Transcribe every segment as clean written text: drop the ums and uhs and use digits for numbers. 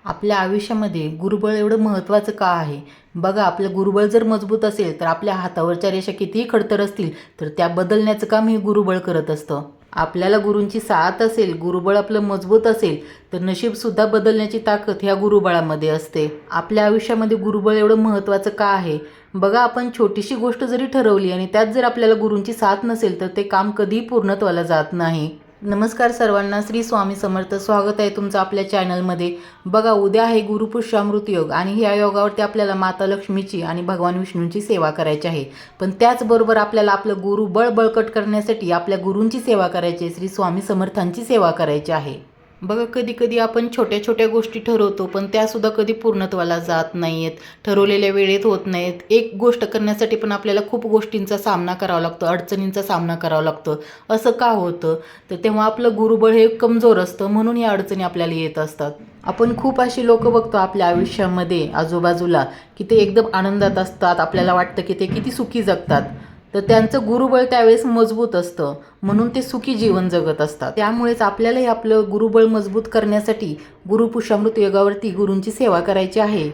आपल्या आयुष्यामध्ये गुरुबळ एवढं महत्त्वाचं का आहे? बघा, आपलं गुरुबळ जर मजबूत असेल तर आपल्या हातावरच्या रेषा कितीही खडतर असतील तर त्या बदलण्याचं काम हे गुरुबळ करत असतं. आपल्याला गुरूंची साथ असेल, गुरुबळ आपलं मजबूत असेल तर नशीबसुद्धा बदलण्याची ताकद ह्या गुरुबळामध्ये असते. आपल्या आयुष्यामध्ये गुरुबळ एवढं महत्त्वाचं का आहे? बघा, आपण छोटीशी गोष्ट जरी ठरवली आणि त्यात जर आपल्याला गुरूंची साथ नसेल तर ते काम कधीही पूर्णत्वाला जात नाही. नमस्कार सर्वांना, श्री स्वामी समर्थ. स्वागत आहे तुमचं आपल्या चॅनलमध्ये. बघा, उद्या आहे गुरुपुष्यामृत योग आणि ह्या योगावरती आपल्याला माता लक्ष्मीची आणि भगवान विष्णूंची सेवा करायची आहे. पण त्याचबरोबर आपल्याला आपलं गुरुबळ बळकट करण्यासाठी आपल्या गुरूंची सेवा करायची आहे, श्री स्वामी समर्थांची सेवा करायची आहे. बघा, कधी कधी आपण छोट्या छोट्या गोष्टी ठरवतो पण त्यासुद्धा कधी पूर्णत्वाला जात नाही आहेत, ठरवलेल्या वेळेत होत नाहीत. एक गोष्ट करण्यासाठी पण आपल्याला खूप गोष्टींचा सामना करावा लागतो, अडचणींचा सामना करावा लागतो. असं का होतं? तर तेव्हा आपलं गुरुबळ हे कमजोर असतं, म्हणून या अडचणी आपल्याला येत असतात. आपण खूप अशी लोक बघतो आपल्या आयुष्यामध्ये आजूबाजूला की ते एकदम आनंदात असतात, आपल्याला वाटतं की ते किती सुखी जगतात. तर त्यांचं गुरुबळ त्यावेळेस मजबूत असतं, म्हणून ते सुखी जीवन जगत असतात. त्यामुळेच आपल्यालाही आपलं गुरुबळ मजबूत करण्यासाठी गुरुपुष्यामृत योगावरती गुरूंची सेवा करायची आहे.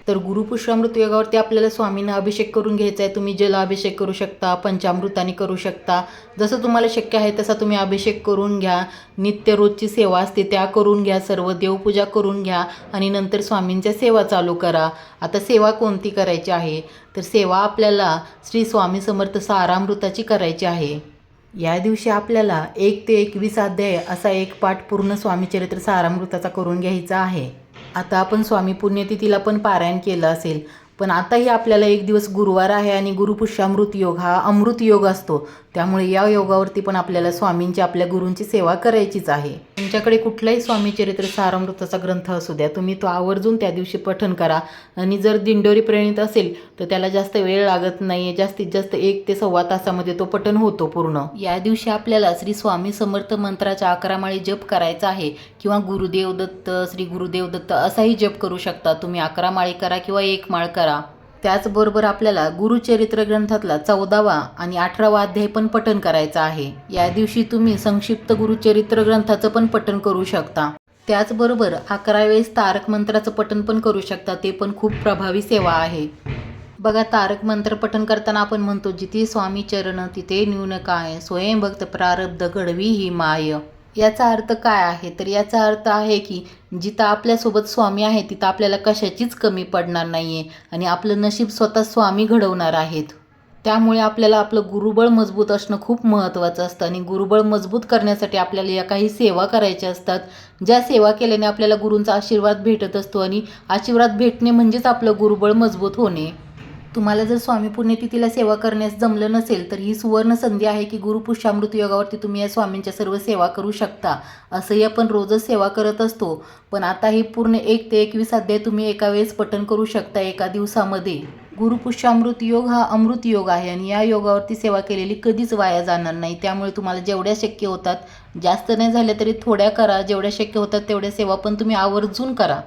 तर गुरुपुष्यामृत योगावरती आपल्याला स्वामींना अभिषेक करून घ्यायचा आहे. तुम्ही जल अभिषेक करू शकता, पंचामृताने करू शकता, जसं तुम्हाला शक्य आहे तसा तुम्ही अभिषेक करून घ्या. नित्य रोजची सेवा असते त्या करून घ्या, सर्व देवपूजा करून घ्या आणि नंतर स्वामींच्या सेवा चालू करा. आता सेवा कोणती करायची आहे? तर सेवा आपल्याला श्री स्वामी समर्थ सारामृताची करायची आहे. या दिवशी आपल्याला 1 ते 21 अध्याय असा एक पाठ पूर्ण स्वामीचरित्र सारामृताचा करून घ्यायचा आहे. आता आपण स्वामी पुण्यतिथीला पण पारायण केलं असेल, पण आताही आपल्याला एक दिवस गुरुवार आहे आणि गुरुपुष्यामृत योग हा अमृत योग असतो. त्यामुळे या योगावरती पण आपल्याला स्वामींची, आपल्या गुरूंची सेवा करायचीच आहे. तुमच्याकडे कुठलाही स्वामीचरित्र सारामृताचा ग्रंथ असू द्या, तुम्ही तो आवर्जून त्या दिवशी पठण करा. आणि जर दिंडोरी प्रणीत असेल तर त्याला जास्त वेळ लागत नाही, जास्तीत जास्त 1 ते सव्वा तासामध्ये तो पठण होतो पूर्ण. या दिवशी आपल्याला श्री स्वामी समर्थ मंत्राच्या 11 माळी जप करायचा आहे, किंवा गुरुदेव दत्त, श्री गुरुदेव दत्त असाही जप करू शकता तुम्ही. 11 माळी करा किंवा 1 माळ करा. त्याचबरोबर आपल्याला गुरुचरित्र ग्रंथातला 14वा आणि 18वा अध्याय पण पठण करायचा आहे. या दिवशी तुम्ही संक्षिप्त गुरुचरित्र ग्रंथाचं पण पठण करू शकता. त्याचबरोबर 11 वेळेस तारक मंत्राचं पठण पण करू शकता, ते पण खूप प्रभावी सेवा आहे. बघा, तारक मंत्र पठण करताना आपण म्हणतो, जिथे स्वामी चरण तिथे न्यून काय, स्वयंभक्त प्रारब्ध घडवी ही माय. याचा अर्थ काय आहे? तर याचा अर्थ आहे की जिथं आपल्यासोबत स्वामी आहे तिथं आपल्याला कशाचीच कमी पडणार नाही आहे आणि आपलं नशीब स्वतः स्वामी घडवणार आहेत. त्यामुळे आपल्याला आपलं गुरुबळ मजबूत असणं खूप महत्त्वाचं असतं आणि गुरुबळ मजबूत करण्यासाठी आपल्याला या काही सेवा करायच्या असतात, ज्या सेवा केल्याने आपल्याला गुरूंचा आशीर्वाद भेटत असतो आणि आशीर्वाद भेटणे म्हणजेच आपलं गुरुबळ मजबूत होणे. तुम्हाला जर स्वामी पुण्यतिथीला सेवा करण्यास जमलं नसेल तर ही सुवर्ण संधी आहे की गुरुपुष्यामृत योगावरती तुम्ही या स्वामींच्या सर्व सेवा करू शकता. असंही आपण रोजच सेवा करत असतो, पण आता ही पूर्ण 1 ते 21 अध्याय तुम्ही एका वेळेस पठण करू शकता एका दिवसामध्ये. गुरुपुष्यामृत योग हा अमृत योग आहे आणि या योगावरती सेवा केलेली कधीच वाया जाणार नाही. त्यामुळे तुम्हाला जेवढ्या शक्य होतात, जास्त नाही झाल्या तरी थोड्या करा, जेवढ्या शक्य होतात तेवढ्या सेवा पण तुम्ही आवर्जून करा.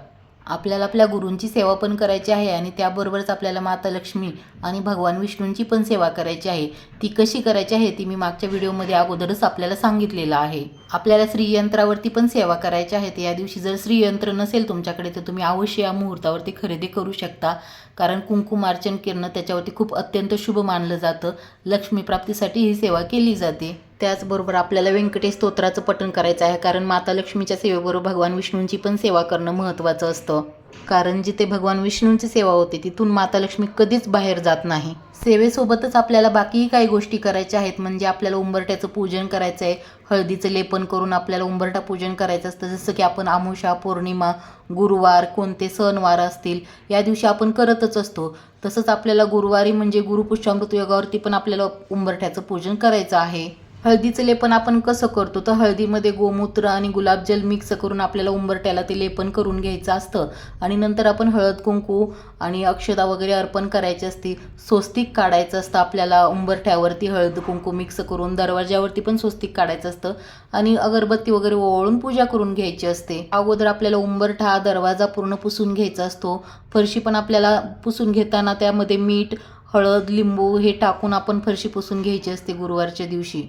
आपल्याला आपल्या गुरूंची सेवा पण करायची आहे आणि त्याबरोबरच आपल्याला माता लक्ष्मी आणि भगवान विष्णूंची पण सेवा करायची आहे. ती कशी करायची आहे ती मी मागच्या व्हिडिओमध्ये अगोदरच आपल्याला सांगितलेलं आहे. आपल्याला श्रीयंत्रावरती पण सेवा करायची आहे. या दिवशी जर श्रीयंत्र नसेल तुमच्याकडे तर तुम्ही अवश्य या मुहूर्तावरती खरेदी करू शकता, कारण कुंकुमार्चन करणं त्याच्यावरती खूप अत्यंत शुभ मानलं जातं. लक्ष्मी प्राप्तीसाठी ही सेवा केली जाते. त्याचबरोबर आपल्याला व्यंकटेश स्तोत्राचं पठण करायचं आहे, कारण माता लक्ष्मीच्या सेवेबरोबर भगवान विष्णूंची पण सेवा करणं महत्त्वाचं असतं. कारण जिथे भगवान विष्णूंची सेवा होते तिथून माता लक्ष्मी कधीच बाहेर जात नाही. सेवेसोबतच आपल्याला बाकीही काही गोष्टी करायच्या आहेत. म्हणजे आपल्याला उंबरठ्याचं पूजन करायचं आहे. हळदीचं लेपन करून आपल्याला उंबरठा पूजन करायचं असतं. जसं की आपण अमावस्या, पौर्णिमा, गुरुवार, कोणते सणवार असतील या दिवशी आपण करतच असतो. तसंच आपल्याला गुरुवारी म्हणजे गुरुपुष्यामृत योगावरती पण आपल्याला उंबरठ्याचं पूजन करायचं आहे. हळदीचं लेपन आपण कसं करतो? तर हळदीमध्ये गोमूत्र आणि गुलाबजल मिक्स करून आपल्याला उंबरठ्याला ते लेपन करून घ्यायचं असतं आणि नंतर आपण हळद कुंकू आणि अक्षता वगैरे अर्पण करायची असते. स्वस्तिक काढायचं असतं आपल्याला उंबरठ्यावरती हळद कुंकू मिक्स करून. दरवाज्यावरती पण स्वस्तिक काढायचं असतं आणि अगरबत्ती वगैरे ओवाळून पूजा करून घ्यायची असते. अगोदर आपल्याला उंबरठा, दरवाजा पूर्ण पुसून घ्यायचा असतो. फरशी पण आपल्याला पुसून घेताना त्यामध्ये मीठ, हळद, लिंबू हे टाकून आपण फरशी पुसून घ्यायची असते गुरुवारच्या दिवशी.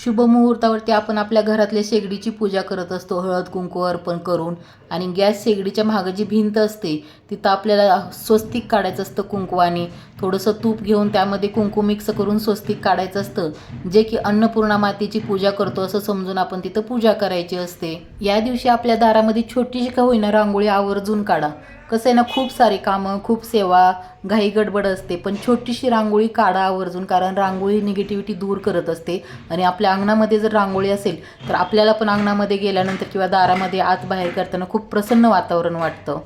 शुभ मुहूर्तावरती आपण आपल्या घरातल्या शेगडीची पूजा करत असतो, हळद कुंकू अर्पण करून. आणि गॅस शेगडीच्या मागं जी भिंत असते तिथं आपल्याला स्वस्तिक काढायचं असतं कुंकवाने. थोडंसं तूप घेऊन त्यामध्ये कुंकू मिक्स करून स्वस्तिक काढायचं असतं, जे की अन्नपूर्णा मातेची पूजा करतो असं समजून आपण तिथं पूजा करायची असते. या दिवशी आपल्या दारामध्ये छोटीशी का होईना रांगोळी आवर्जून काढा. कसं आहे ना, खूप सारी कामं, खूप सेवा, घाई गडबड असते, पण छोटीशी रांगोळी काढा आवर्जून. कारण रांगोळी निगेटिव्हिटी दूर करत असते. आणि आपल्या अंगणामध्ये जर रांगोळी असेल तर आपल्याला पण अंगणामध्ये गेल्यानंतर किंवा दारामध्ये आत बाहेर करताना खूप प्रसन्न वातावरण वाटतं.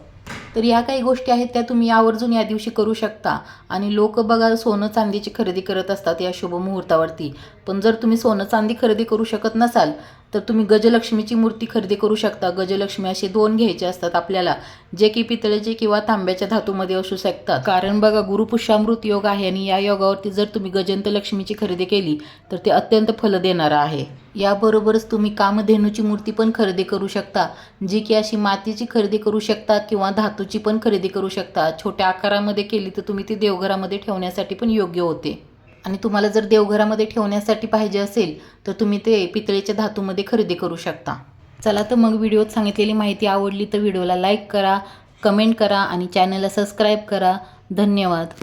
तर या काही गोष्टी आहेत त्या तुम्ही आवर्जून या दिवशी करू शकता. आणि लोक बघा सोनं चांदीची खरेदी करत असतात या शुभ मुहूर्तावरती. पण जर तुम्ही सोनं चांदी खरेदी करू शकत नसाल तर तुम्ही गजलक्ष्मीची मूर्ती खरेदी करू शकता. गजलक्ष्मी असे 2 घ्यायचे असतात आपल्याला, जे की पितळेचे किंवा तांब्याच्या धातूमध्ये असू शकतात. कारण बघा गुरुपुष्यामृत योग आहे आणि या योगावरती जर तुम्ही गजंत लक्ष्मीची खरेदी केली तर ते अत्यंत फल देणारं आहे. याबरोबरच तुम्ही कामधेनूची मूर्ती पण खरेदी करू शकता, जी की अशी मातीची खरेदी करू शकता किंवा धातूची पण खरेदी करू शकता. छोट्या आकारामध्ये केली तर तुम्ही ती देवघरामध्ये ठेवण्यासाठी पण योग्य होते. आणि तुम्हाला जर देवघरामध्ये ठेवण्यासाठी पाहिजे असेल तर तुम्ही ते पितळेच्या धातूमध्ये खरेदी करू शकता. चला तर मग व्हिडिओत सांगितलेली माहिती आवडली तर व्हिडिओला लाईक करा, कमेंट करा आणि चॅनलला सबस्क्राईब करा. धन्यवाद.